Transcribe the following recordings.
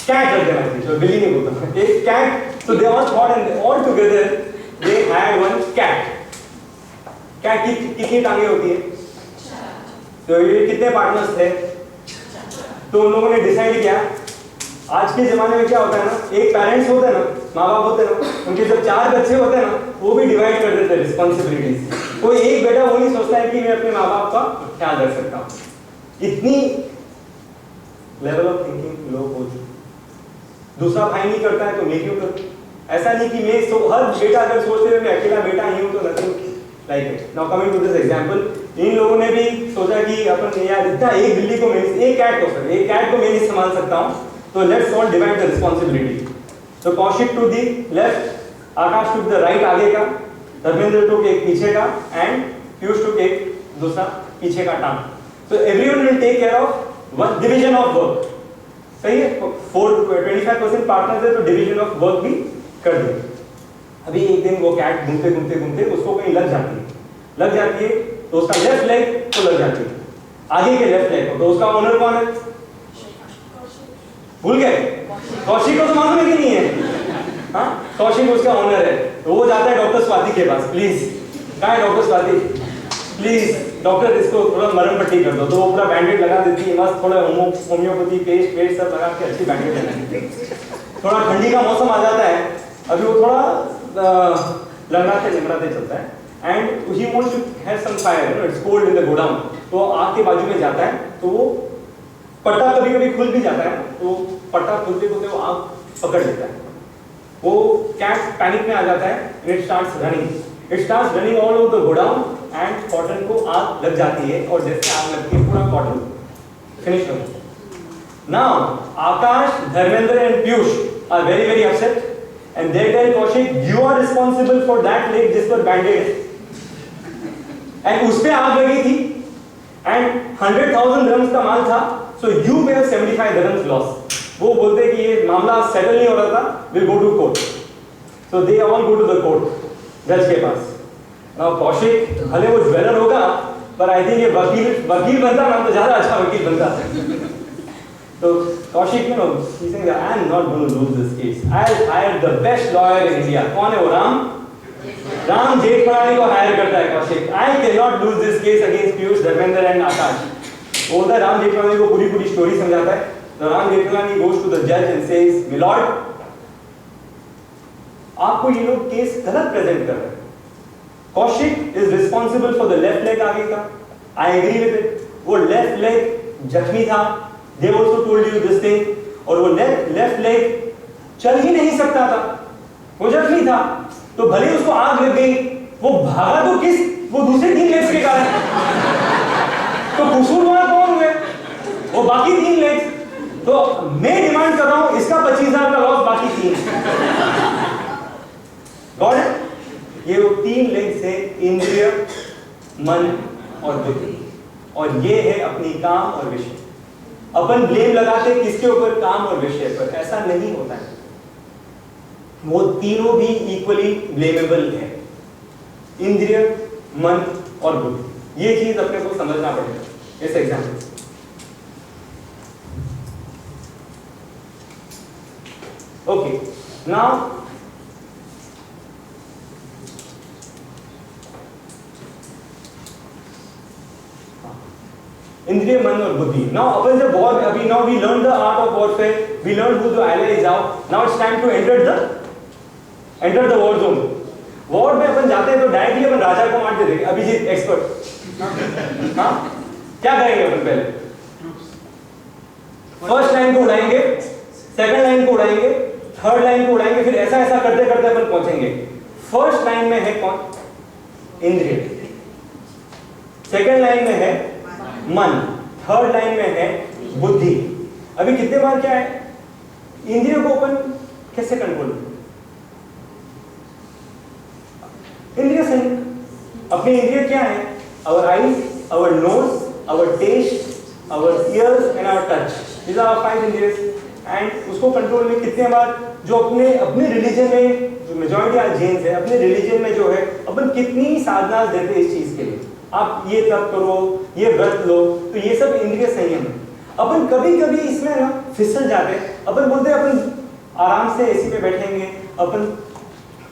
Cat रख देना चाहिए, बिल्ली नहीं बोलता, एक cat. So they all thought and all together they had one cat. Cat की कितनी टांगे होती है? तो ये कितने पार्टनर्स थे? तो उन लोगों ने डिसाइड किया, आज के जमाने में क्या होता है ना, एक पेरेंट्स होते हैं ना, माँ बाप होते हैं ना, उनके जब 4 बच्चे होते हैं ना, वो भी डिवाइड कर देते हैं रिस्पॉन्सिबिलिटीज। कोई एक बेटा वो नहीं सोचता है कि मैं अपने माँ बाप का ख्याल रख सकता हूँ। इतनी लेवल ऑफ थिंकिंग लोग हो चुके। दूसरा भाई नहीं करता है तो मैं क्यों करूं? ऐसा नहीं कि मैं हर बेटा अगर सोचते हुए मैं अकेला बेटा ही हूं तो nothing like it. Now coming to this example, इन लोगों ने भी सोचा कि अपन यार इतना एक बिल्ली को मैं, एक कैट को सर, एक कैट को मैं नहीं संभाल सकता हूं, तो let's all divide the responsibility. तो Kaushik to the left, Akash to the right आगे का, धर्मेंद्र टू एक पीछे का, एंड पीयूष टू एक दूसरा पीछे का टांग। तो everyone will take care of one division of work. सही है? 25% पार्टनर्स है तो डिवीजन ऑफ वर्क भी कर दे। अभी एक दिन वो कैट घूमते घूमते घूमते उसको कहीं लग जाती है तो उसका लेफ्ट लेग को लग जाती है, आगे के लेफ्ट लेग को। तो उसका ओनर कौन है? भूल गए? कौशिक को तो मालूम है कि नहीं है? हाँ, कौशिक उसका ओनर है। तो वो जाता है डॉक्टर स्वाति के पास, प्लीज कहाँ है डॉक्टर स्वाति, प्लीज डॉक्टर इसको थोड़ा मरहम पट्टी कर दो। तो वो पूरा बैंडेज लगा देती है, मस्त थोड़ा होम्योपैथी पेस्ट सब लगा के अच्छी बैंडेज लगा देती है। थोड़ा ठंडी का मौसम आ जाता है, अभी वो थोड़ा लंगड़ाते चलता है, and he wants to have some fire, you know, it's cold in the godown. तो आग के बाजू में जाता है, तो वो पट्टा कभी कभी खुल भी जाता है, तो पट्टा खुलते खुलते वो आग पकड़ लेता है। वो कैट पैनिक में आ जाता है, it starts running all over the godown, and cotton को आग लग जाती है, और जैसे आग लगती है पूरा कॉटन फिनिश हो जाता है। Now Akash, Dharmendra and Piyush are very upset, and they tell Kaushik, you are responsible for that leg जिस पर बैंडेड है, and उस पे आग लगी थी, and 100,000 dirhams का माल था, so you pay 75 dirhams loss। वो बोलते कि ये मामला सेटल नहीं हो रहा था, we'll go to court। So they all go to the court, जज के पास। Now Kaushik भले वो ज्वेलर होगा, पर I think ये वकील बनता ना तो ज्यादा अच्छा वकील बनता। So Kaushik, you know, he's saying that I'm not going to lose this case. I'll hire the best lawyer in India. कौन है वो? राम जेठमलानी को हायर करता है Kaushik. I cannot lose this case against Piyush, Dharmendra and Akash। वो उधर राम जेठमलानी को पूरी स्टोरी समझाता है। तो Ram Jethmalani goes to the judge and says, My lord, आपको ये लोग केस गलत प्रेजेंट कर रहे हैं। Kaushik is responsible for the left leg आगे का। I agree with it। वो लेफ्ट लेग जख्मी था, They also told you this thing, और वो लेफ्ट लेग चल ही नहीं सकता था, वो जख्मी था। तो भले उसको आग लग गई, वो भागा तो वो दूसरे 3 लेग्स के कारण। तो कसूरवार कौन हुए? वो बाकी 3 लेग्स। तो मैं डिमांड कर रहा हूं इसका 25,000 का लॉस, बाकी 3 गॉड है। ये वो 3 लेग्स है, इंद्रिय, मन और बुद्धि, और ये है अपनी काम और विषय। अपन ब्लेम लगाते किसके ऊपर? काम और विषय पर। ऐसा नहीं होता है, वो तीनों भी इक्वली ब्लेमेबल है, इंद्रिय, मन और बुद्धि। ये चीज अपने को समझना पड़ेगा इस एग्जाम्पल से। ओके, नाउ इंद्रिय, मन और बुद्धि। नाउ अपन जब वॉर, अभी now we learn the art of warfare, we learn who the allies are. Now it's time to enter the war zone. War में अपन जाते हैं तो डायरेक्टली अपन राजा को मार देते हैं। अभिजीत एक्सपर्ट, हाँ क्या करेंगे अपन? पहले फर्स्ट लाइन को उड़ाएंगे, सेकंड लाइन को उड़ाएंगे, थर्ड लाइन को उड़ाएंगे, फिर ऐसा करते करते अपन पहुंचेंगे। फर्स्ट लाइन में है कौन? इंद्रिय। सेकंड लाइन में है मन, थर्ड लाइन में है बुद्धि। अभी कितने बार क्या है, इंद्रियों को अपन कैसे कंट्रोल? इंद्रिय संयम। अपने इंद्रिय क्या है? Our eyes, our nose, our taste, our ears and our touch. these are our 5 इंद्रियस। एंड उसको कंट्रोल में कितने बार, जो अपने रिलीजन में, जो मेजॉरिटी आज जैन है, अपने रिलीजन में जो है अपन कितनी साधना देते हैं इस चीज के लिए। आप ये तप करो, ये व्रत लो, तो ये सब इंद्रिय संयम है। अपन कभी कभी इसमें ना फिसल जाते हैं। अपन बोलते हैं अपन आराम से एसी पे बैठेंगे, अपन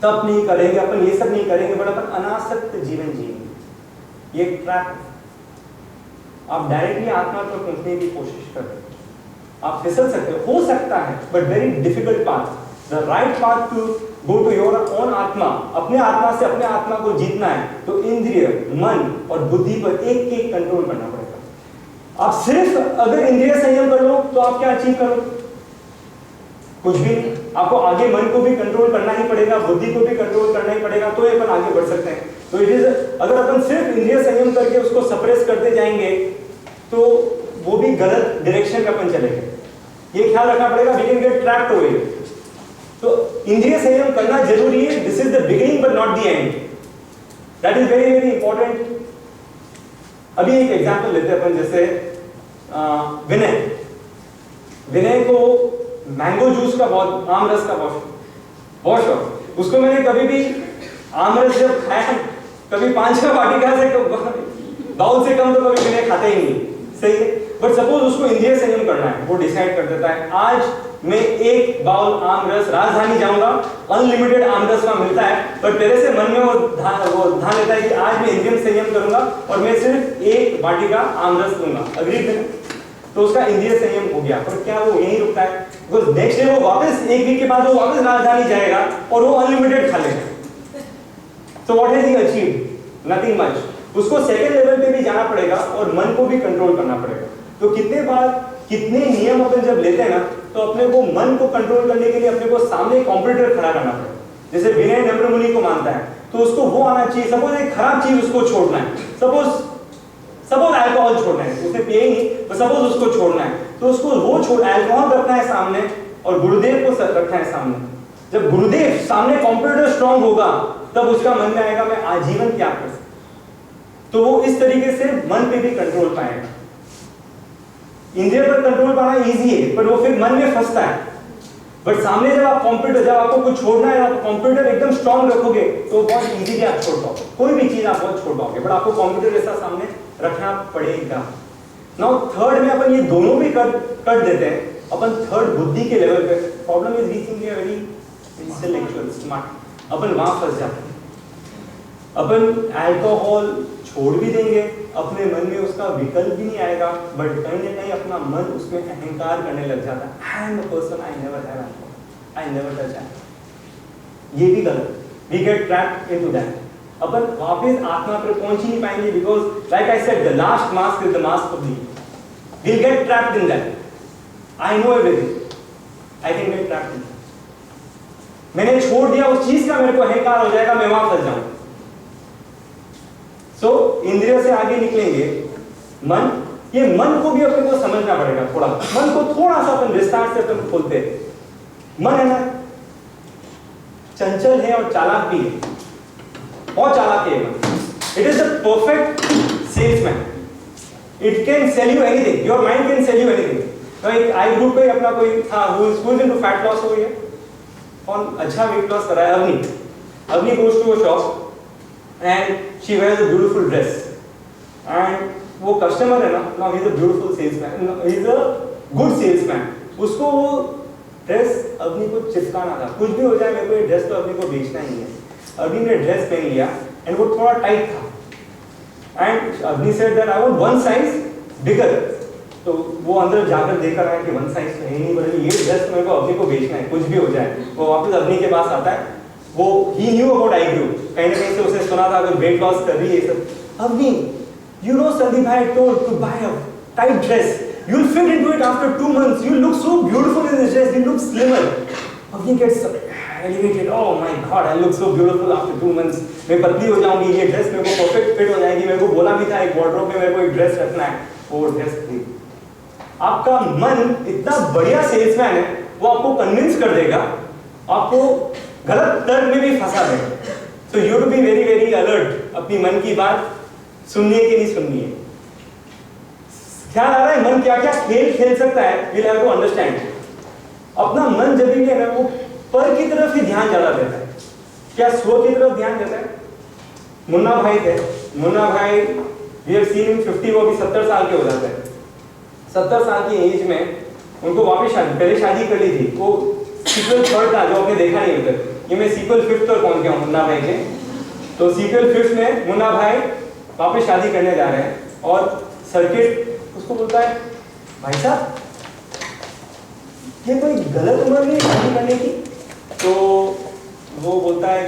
तप नहीं करेंगे, अपन ये सब नहीं करेंगे, बट अपन अनासक्त जीवन जिएंगे। ये ट्रैप, आप डायरेक्टली आत्मा को पहुंचने की कोशिश कर रहे हो, आप फिसल सकते हो सकता है, but very difficult path. The right path to go to your own atma, अपने आत्मा से अपने आत्मा को जीतना है तो इंद्रिय, मन और बुद्धि पर एक एक कंट्रोल करना पड़ेगा। आप सिर्फ अगर इंद्रिय संयम कर लो तो आप क्या अचीव करो? कुछ भी नहीं। आपको आगे मन को भी कंट्रोल करना ही पड़ेगा, बुद्धि को भी कंट्रोल करना ही पड़ेगा, तो अपन आगे बढ़ सकते हैं। तो इट इज, अगर अपन सिर्फ इंद्रिय संयम करके उसको सप्रेस करते जाएंगे तो वो भी गलत डायरेक्शन में अपन चलेंगे। ये ख्याल रखना पड़ेगा, we can get trapped away. तो इंद्रिय संयम करना जरूरी है, this is the beginning but not the end, that is very very important. अभी एक एग्जांपल लेते हैं अपन, जैसे विनय को मैंगो जूस का बहुत, आम रस का बहुत शौक। उसको मैंने कभी भी आम रस जब खाया, कभी 5-6 वाटिका से बाउल से कम तो कभी विनय खाता ही नहीं, सही है। बट सपोज उसको इंद्रिय संयम करना है, वो डिसाइड कर देता है आज मैं 1 बाउल आम रस राजधानी जाऊंगा, अनलिमिटेड आम रस वहां मिलता है, पर तेरे से मन में वो ध्यान लेता है कि आज मैं इंद्रिय संयम करूंगा और मैं सिर्फ 1 वाटिका आम रस दूंगा, अग्री? तो उसका इंद्रिय संयम हो गया। पर क्या वो यहीं रुकता है? बिकॉज़ नेक्स्ट डे वो वापस 1 वीक के बाद वो वापस राजधानी जाएगा और वो अनलिमिटेड खा लेगा। So what has he achieved? Nothing much. उसको सेकंड लेवल पे भी जाना पड़ेगा और मन को भी कंट्रोल करना पड़ेगा। तो कितने बार, कितने नियम अपन जब लेते हैं ना, तो अपने को मन को कंट्रोल करने के लिए अपने को सामने कॉम्पिटिटर खड़ा करना पड़ेगा। जैसे विनय नम्र मुनि को मानता है तो उसको वो आना चाहिए। सपोज एक खराब चीज उसको छोड़ना है, सपोज अल्कोहल छोड़ना है, उसने पिए ही नहीं, पर सपोज उसको छोड़ना है, तो उसको वो अल्कोहल रखना है सामने और गुरुदेव को रखना है सामने। जब गुरुदेव सामने कॉम्पिटिटर स्ट्रांग होगा तब उसका मन में आएगा मैं आजीवन क्या कर सकता। तो वो इस तरीके से मन पे भी कंट्रोल पाएगा। इंद्रिय पर कंट्रोल पाना इजी है, पर वो फिर मन में फंसता है। बट सामने जब आप कॉम्पिटिटर, जब आपको कुछ छोड़ना है, आप कॉम्पिटिटर एकदम स्ट्रांग रखोगे तो बहुत इजीली आप छोड़ पाओगे, कोई भी चीज आप बहुत छोड़ पाओगे, बट आपको कॉम्पिटिटर जैसा सामने रखना पड़ेगा। नाउ थर्ड में अपन ये दोनों भी कर देते हैं, अपन थर्ड बुद्धि के लेवल पे, problem is reaching a very intellectual smart, अपन वहां फंस जाते हैं। अपन अल्कोहल छोड़ भी देंगे, अपने मन में उसका विकल्प भी नहीं आएगा, बट कहीं ना कहीं अपना मन उसमें अहंकार करने लग जाता है। I am a person, I never have alcohol, I never touch alcohol. ये भी गलत, we get trapped into that. अपन वापस आत्मा पर पहुंच ही नहीं पाएंगे, because like I said the last mask is the mask of belief. We get trapped in that. I know everything, I can get trapped in that. मैंने छोड़ दिया उस चीज का, मेरे को अहंकार हो जाएगा, मैं वहां फंस जाऊंगा। तो इंद्रिय से आगे निकलेंगे, मन, ये मन को भी अपने को समझना पड़ेगा थोड़ा। मन को थोड़ा सा अपन विस्तार से अपन खोलते हैं। मन है ना, चंचल है और चालाक भी है, बहुत चालाक है मन। It is the perfect salesman, it can sell you anything, your mind can sell you anything. तो एक आई ग्रुप पे अपना कोई था who is into fat loss हो गया, कौन अच्छा वेट लॉस कर रहा है, Avni goes to a shop and she wears a beautiful dress and वो कस्टमर है ना, now he is a beautiful salesman, he is a good salesman, उसको वो ड्रेस अवनी को चिपकाना था, कुछ भी हो जाए मेरे को ये ड्रेस तो अवनी को बेचना ही है। अवनी ने ड्रेस पहन लिया एंड वो थोड़ा टाइट था and Avni said that I want 1 size bigger. तो वो अंदर जाकर देखकर आया कि 1 साइज तो है नहीं, बोले ये ड्रेस तो मेरे को अवनी को बेचना है, कुछ भी हो जाए। वो वापस अवनी के पास आता है, वो ही न्यू अबाउट आई ग्रू, कहीं ना कहीं से उसे सुना था अगर वेट लॉस कर रही है सब। अवनी, यू नो संदीप भाई told to buy a tight dress, you will fit into it after 2 months, you look so beautiful in this dress, you look slimmer. Avni gets elevated, oh my god, I look so beautiful after 2 months, मैं पतली हो जाऊंगी, ये dress मेरे को perfect fit हो जाएगी, मेरे को बोला भी था एक वार्डरोब में मेरे को एक ड्रेस रखना है, वो ड्रेस थी। आपका मन इतना बढ़िया सेल्समैन है, वो आपको कन्विंस कर देगा, आपको गलत तर्क में भी फंसा देगा। तो you to be very very alert, अपनी मन की बात सुननी है कि नहीं सुननी है। ख्याल आ रहा है मन क्या क्या खेल खेल सकता है, we'll have to understand। अपना मन जब भी है ना, वो पर की तरफ ही ध्यान ज्यादा देता है, क्या स्व की तरफ ध्यान देता है। मुन्ना भाई थे, मुन्ना भाई we have seen him 50, वो भी 70 साल के हो जाते हैं। 70 साल की एज में उनको वापस शादी, पहले शादी कर ली थी, वो सीक्वल 3rd था जो आपने देखा नहीं उधर, ये मैं सीक्वल 5th और पहुंच गया हूं मुन्ना भाई के। तो सीक्वल 5th में मुन्ना भाई वापस शादी करने जा रहे हैं और सर्किट उसको बोलता है भाई साहब ये कोई गलत उम्र नहीं शादी करने की। तो वो बोलता है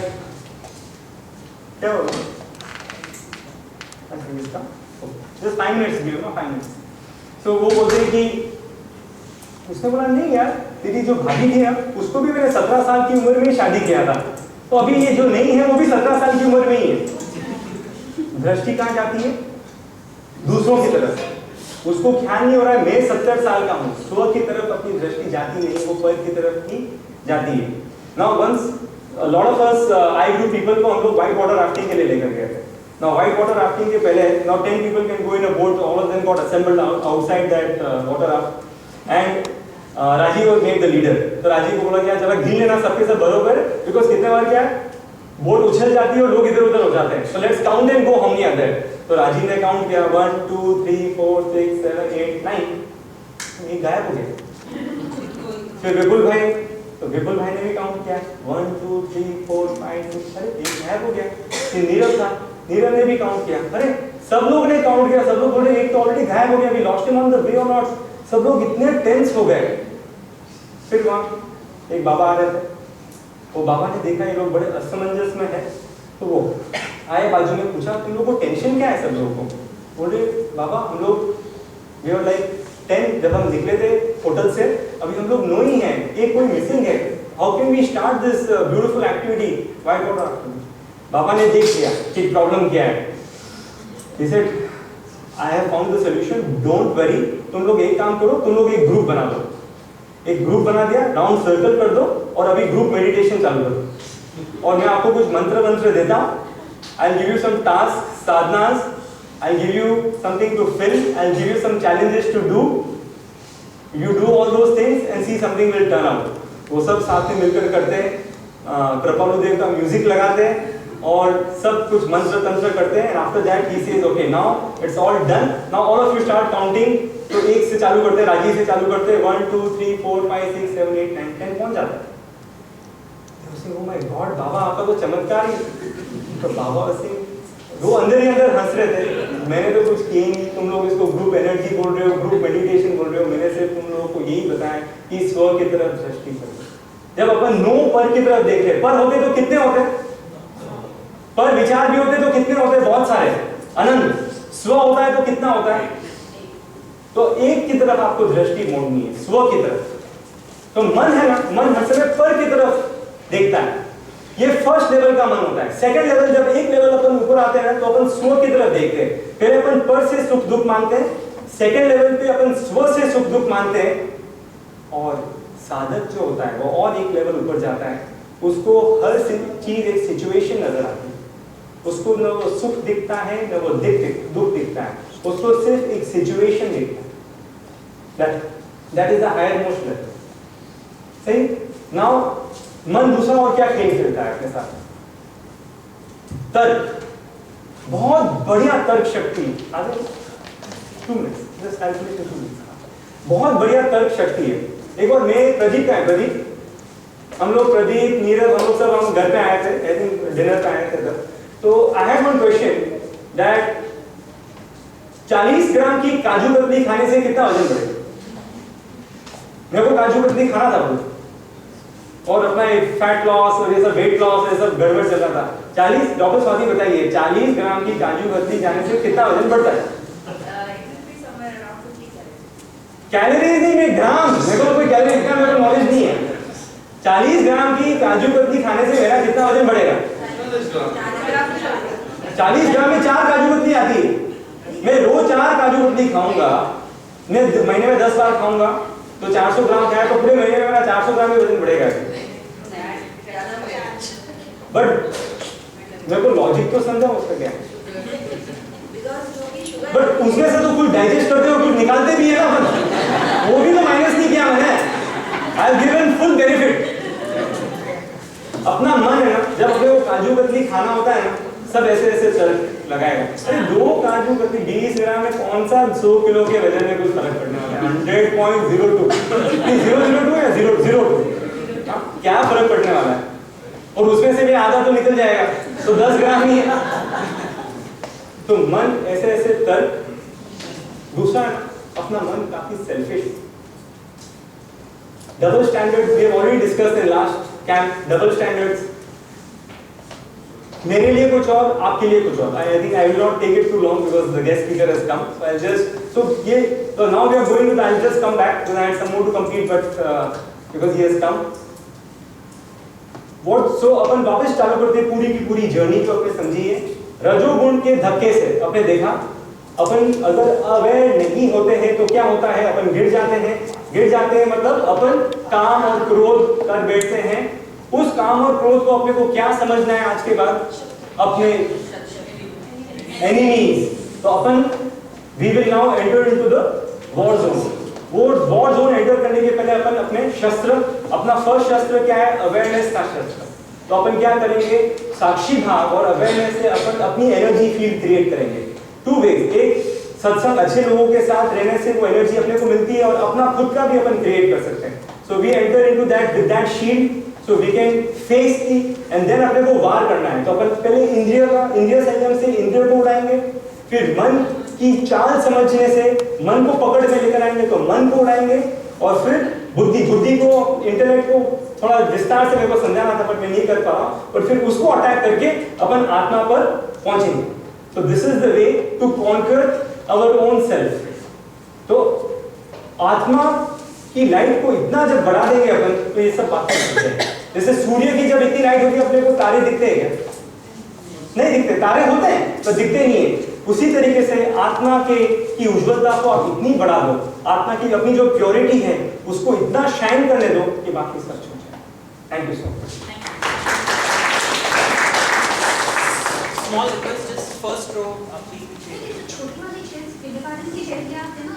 क्या होगा जस्ट 5 मिनट्स गिव ना 5 मिनट्स। तो वो बोलते हैं कि उसने बोला नहीं यार तेरी जो भाभी थी उसको भी मैंने 17 साल की उम्र में शादी किया था, तो अभी ये जो नहीं है वो भी 17 साल की उम्र में ही है। दृष्टि कहाँ जाती है? दूसरों की तरफ। उसको ख्याल नहीं हो रहा है मैं 70 साल का हूँ, स्व की तरफ अपनी दृष्टि जाती नहीं, वो पर की तरफ ही जाती है। Now once lot of us I group people को हम लोग व्हाइट वाटर राफ्टिंग के लिए लेकर गए थे। नाउ व्हाइट वाटर राफ्टिंग के पहले now 10 people can go in a boat, all of them got assembled outside that water raft and Rajiv was made the leader। तो राजीव को बोला गया चला गिन लेना सबके सब बरोबर, बिकॉज कितने बार क्या है बोट उछल जाती है और लोग इधर उधर हो जाते हैं, so let's count and go how many are there. तो राजीव ने काउंट किया 1 2 3 4 6 7 8 9, ये गायब हो गया। फिर विपुल भाई, तो विपुल भाई ने भी काउंट किया 1 2 3 4 5 6, अरे एक गायब हो गया। फिर नीरव था, नीरव ने भी काउंट किया, अरे सब लोग ने काउंट किया, सब लोग बोले एक तो ऑलरेडी गायब हो गया, we lost him on the way और नॉट। सब लोग इतने टेंस हो गए। फिर वहां एक बाबा आ रहे थे, वो बाबा ने देखा ये लोग बड़े असमंजस में है, तो वो आए बाजू में पूछा तुम लोगों को टेंशन क्या है सब लोगों को? बोले बाबा हम लोग वी वर लाइक 10 जब हम निकले थे होटल से, अभी हम लोग 9 ही हैं, एक कोई मिसिंग है, how can we start this beautiful activity white water activity. बाबा ने देख लिया कि प्रॉब्लम क्या है। He said, I have found the solution, don't worry, तुम लोग एक काम करो, तुम लोग एक ग्रुप बना दो। एक ग्रुप बना दिया, राउंड सर्कल कर दो और अभी ग्रुप मेडिटेशन चालू करो। और मैं आपको कुछ मंत्र देता हूँ, I'll give you some tasks, sadhanas, I'll give you something to fill, I'll give you some challenges to do. You do all those things and see something will turn out. वो सब साथ में मिलकर करते हैं, कृपालु देव का म्यूजिक लगाते हैं और सब कुछ मंत्र तंत्र करते हैं। After that he says okay now it's all done, now all of you start counting. तो एक से चालू करते हैं, राजीव से चालू करते हैं, 1 2 3 4 5 6 7 8 9 10 पहुंच जाता है। उसे ओ माय गॉड बाबा आपका तो चमत्कार ही। तो बाबा से वो अंदर ही अंदर हंस रहे थे, मैंने तो कुछ किया नहीं, तुम लोग इसको ग्रुप एनर्जी बोल रहे हो, ग्रुप मेडिटेशन बोल रहे हो, मैंने सिर्फ तुम लोगों को यही बताया कि स्व की तरफ दृष्टि करो। जब अपन नो पर की तरफ देख रहे, पर होते तो कितने होते, पर विचार भी होते तो कितने होते, बहुत सारे, अनंत। स्व होता है तो कितना होता है, तो एक की तरफ आपको दृष्टि मोड़नी है, स्व की तरफ। तो मन है ना, मन हर समय पर की तरफ देखता है, ये फर्स्ट लेवल का मन होता है। सेकंड लेवल, जब एक लेवल अपन ऊपर आते हैं तो अपन स्व की तरफ देखते हैं। पहले अपन पर से सुख दुख मानते हैं, सेकंड लेवल पे अपन स्व से सुख दुख मानते हैं, और साधक जो होता है वो और एक लेवल ऊपर जाता है, उसको हर चीज एक सिचुएशन नजर आती है, उसको न वो सुख दिखता है न वो दुख दिखता है, उसको सिर्फ एक सिचुएशन दिखता है। That is the higher most level. सही। नाउ मन दूसरा और क्या खेल खेलता है अपने साथ? तर्क, बहुत बढ़िया तर्क शक्ति। आगे 2 मिनट्स जस्ट कैलकुलेशन 2 मिनट्स। बहुत बढ़िया तर्क शक्ति है। एक बार मैं प्रदीप का है, प्रदीप हम लोग प्रदीप नीरव हम लोग सब हम घर पे आए थे, आई थिंक डिनर पे आए थे तब। तो I have one question that 40 ग्राम की काजू कतली खाने से कितना वजन बढ़ेगा? मेरे को काजू कतली खाना था बहुत, और अपना फैट लॉस और ये सब वेट लॉस ये सब गड़बड़ चल रहा था। 40 डॉक्टर स्वाति बताइए 40 ग्राम की काजू कतली खाने से कितना वजन बढ़ता है? कैलोरीज नहीं, मैं ग्राम, मेरे को कोई कैलोरी का मेरे को नॉलेज नहीं है। 40 ग्राम की काजू कतली खाने से मेरा कितना वजन बढ़ेगा? 40 ग्राम में 4 काजू कतली आती है। मैं रोज 4 काजू कतली खाऊंगा, मैं महीने में 10 बार खाऊंगा, तो 400 ग्राम खाया तो पूरे महीने में मेरा 400 ग्राम में वजन बढ़ेगा। बट मेरे को लॉजिक तो समझा उसका क्या है। बट उसमें से तो कुछ डाइजेस्ट करते हो, कुछ निकालते भी है ना, वो भी तो माइनस नहीं किया मैंने। I have given full benefit. अपना मन है ना, जब हमें वो काजू कतली खाना होता है ना, सब ऐसे ऐसे तर्क लगाएगा। अरे 2 काजू कतली 20 ग्राम में कौन सा 100 किलो के वजन में कुछ फर्क पड़ने वाला है? 100.02 002 या 002 क्या फर्क पड़ने वाला है? और उसमें से भी आधा तो निकल जाएगा, तो 10 ग्राम ही है। तो मन ऐसे ऐसे तर्क। दूसरा अपना मन काफी selfish, double standards we have already discussed in last camp. Double standards, मेरे लिए कुछ और, आपके लिए कुछ और। I think I will not take it too long because the guest speaker has come, so I just so now we are going to, I'll just come back because I had some more to complete, but because he has come, what so अपन वापस चालू करते हैं पूरी की पूरी journey को। अपने समझिए रजोगुण के धक्के से अपने देखा, अपन अगर अवेयर नहीं होते हैं तो क्या होता है? अपन गिर जाते हैं मतलब अपन काम और क्रोध कर बैठते हैं। उस काम और क्रोध को अपने को क्या समझना है आज के बाद? अपने एनिमीज। तो अपन we will now enter into the war zone. वो वॉर जोन एंटर करने के पहले अपन अपने शस्त्र, अपना फर्स्ट शस्त्र क्या है? अवेयरनेस का शस्त्र। तो अपन क्या करेंगे? साक्षी भाव और अवेयरनेस से अपन अपनी एनर्जी फील्ड क्रिएट करेंगे। 2 वेज, एक सत्संग अच्छे लोगों के साथ रहने से वो एनर्जी अपने को मिलती है और अपना खुद का भी अपन क्रिएट कर सकते हैं। So we enter into that with that shield, so we can face the and then अपने को वार करना है। तो अपन पहले इंद्रिय संयम से इंद्रिय को उड़ाएंगे, फिर मन की चाल समझने से मन को पकड़ में लेकर आएंगे तो मन को उड़ाएंगे, और फिर बुद्धि को, इंटेलेक्ट को थोड़ा विस्तार से मेरे को समझाना था पर मैं नहीं कर पा रहा, और फिर उसको अटैक करके अपन आत्मा पर पहुंचेंगे। तो this is the way to conquer our own self. तो आत्मा की लाइट को इतना जब बढ़ा देंगे अपन तो ये सब बातें होती हैं। जैसे सूर्य की जब इतनी लाइट होती है अपने को तारे दिखते हैं क्या? नहीं दिखते। तारे होते हैं तो दिखते नहीं है। उसी तरीके से आत्मा की उज्ज्वलता को आप इतनी बढ़ा दो, आत्मा की अपनी जो प्योरिटी है उसको इतना शाइन करने दो कि बाकी सब छूट जाए। Thank you so much. Small request, just first row, please. छोटी वाली चेयर, किंडरगार्टन की चेयर क्या आते हैं ना